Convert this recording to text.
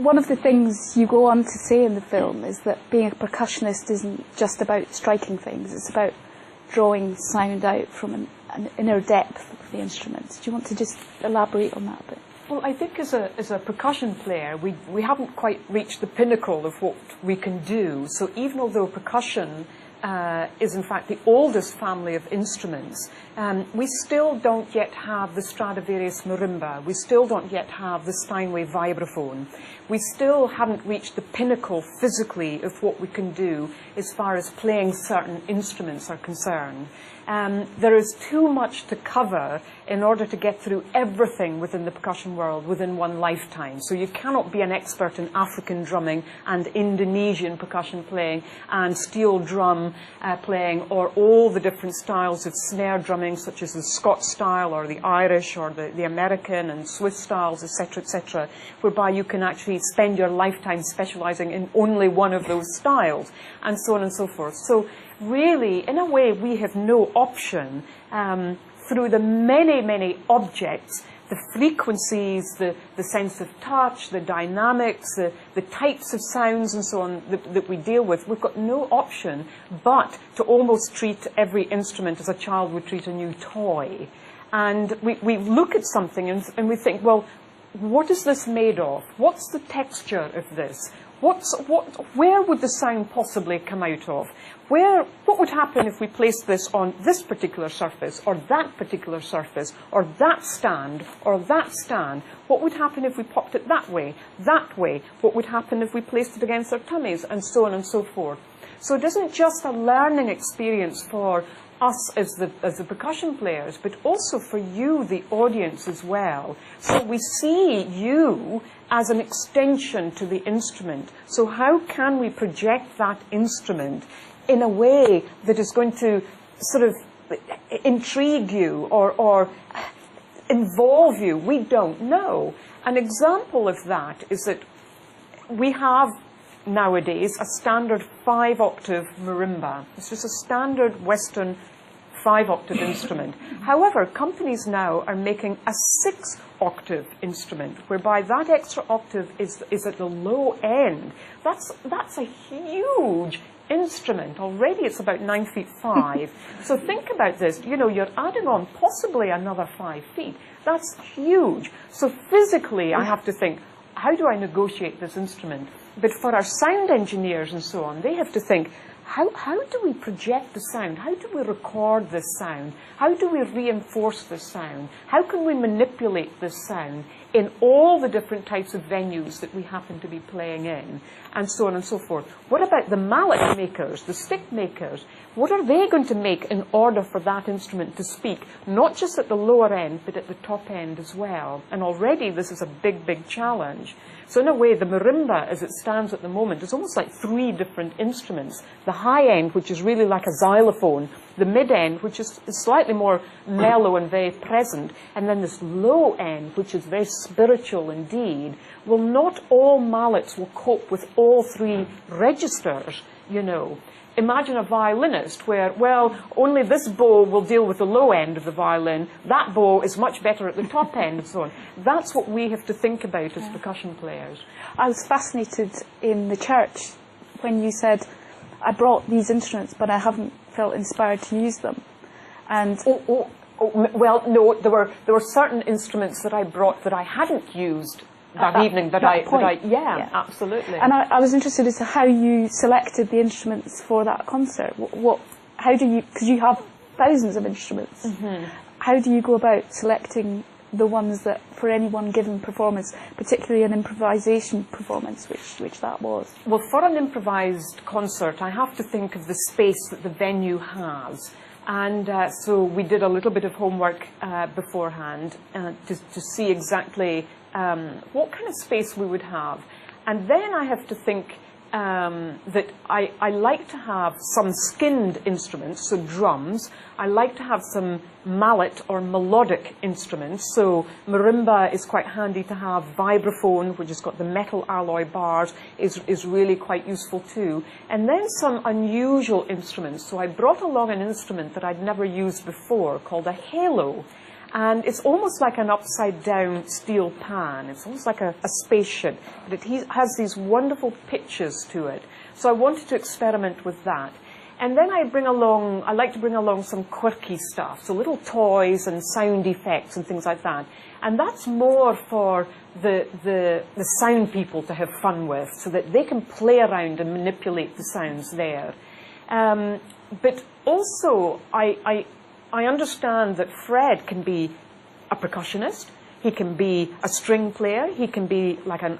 one of the things you go on to say in the film is that being a percussionist isn't just about striking things, it's about drawing sound out from an inner depth of the instruments. Do you want to just elaborate on that a bit? Well, I think as a percussion player, we haven't quite reached the pinnacle of what we can do. So even although percussion is in fact the oldest family of instruments, we still don't yet have the Stradivarius marimba. We still don't yet have the Steinway vibraphone. We still haven't reached the pinnacle physically of what we can do as far as playing certain instruments are concerned. There is too much to cover in order to get through everything within the percussion world within one lifetime. So you cannot be an expert in African drumming and Indonesian percussion playing and steel drum playing, or all the different styles of snare drumming, such as the Scots style or the Irish or the American and Swiss styles, etc., whereby you can actually spend your lifetime specializing in only one of those styles, and so on and so forth. So really, in a way, we have no option through the many, many objects, the frequencies, the sense of touch, the dynamics, the types of sounds and so on that we deal with. We've got no option but to almost treat every instrument as a child would treat a new toy. And we look at something and we think, well, what is this made of? What's the texture of this? Where would the sound possibly come out of? What would happen if we placed this on this particular surface, or that particular surface, or that stand, or that stand? What would happen if we popped it that way, that way? What would happen if we placed it against our tummies, and so on and so forth? So it isn't just a learning experience for us as the percussion players, but also for you, the audience, as well. So we see you as an extension to the instrument. So how can we project that instrument in a way that is going to sort of intrigue you or involve you? We don't know. An example of that is that we have nowadays a standard 5-octave marimba. It's just a standard Western 5-octave instrument. However, companies now are making a 6-octave instrument, whereby that extra octave is at the low end. That's a huge instrument. Already it's about 9 feet 5. So think about this. You know, you're adding on possibly another 5 feet. That's huge. So physically, I have to think, how do I negotiate this instrument? But for our sound engineers and so on, they have to think, how do we project the sound? How do we record this sound? How do we reinforce this sound? How can we manipulate this sound in all the different types of venues that we happen to be playing in, and so on and so forth? What about the mallet makers, the stick makers? What are they going to make in order for that instrument to speak, not just at the lower end, but at the top end as well? And already this is a big, big challenge. So in a way, the marimba, as it stands at the moment, is almost like 3 different instruments. The high end, which is really like a xylophone, the mid end, which is slightly more mellow and very present, and then this low end, which is very spiritual indeed. Well, not all mallets will cope with all 3 registers, you know. Imagine a violinist where, well, only this bow will deal with the low end of the violin, that bow is much better at the top end, and so on. That's what we have to think about as percussion players. I was fascinated in the church when you said, I brought these instruments, but I haven't felt inspired to use them. And well, no, there were certain instruments that I brought that I hadn't used that evening, yeah, absolutely. And I was interested as to how you selected the instruments for that concert. How do you, because you have thousands of instruments, how do you go about selecting the ones that, for any one given performance, particularly an improvisation performance, which that was? Well, for an improvised concert, I have to think of the space that the venue has. And so we did a little bit of homework beforehand to see exactly what kind of space we would have. And then I have to think that I like to have some skinned instruments, so drums. I like to have some mallet or melodic instruments. So marimba is quite handy to have. Vibraphone, which has got the metal alloy bars, is really quite useful too. And then some unusual instruments. So I brought along an instrument that I'd never used before called a halo. And it's almost like an upside-down steel pan. It's almost like a spaceship, but it has these wonderful pitches to it. So I wanted to experiment with that. And then I like to bring along some quirky stuff, so little toys and sound effects and things like that. And that's more for the sound people to have fun with, so that they can play around and manipulate the sounds there. But also, I understand that Fred can be a percussionist, he can be a string player, he can be like an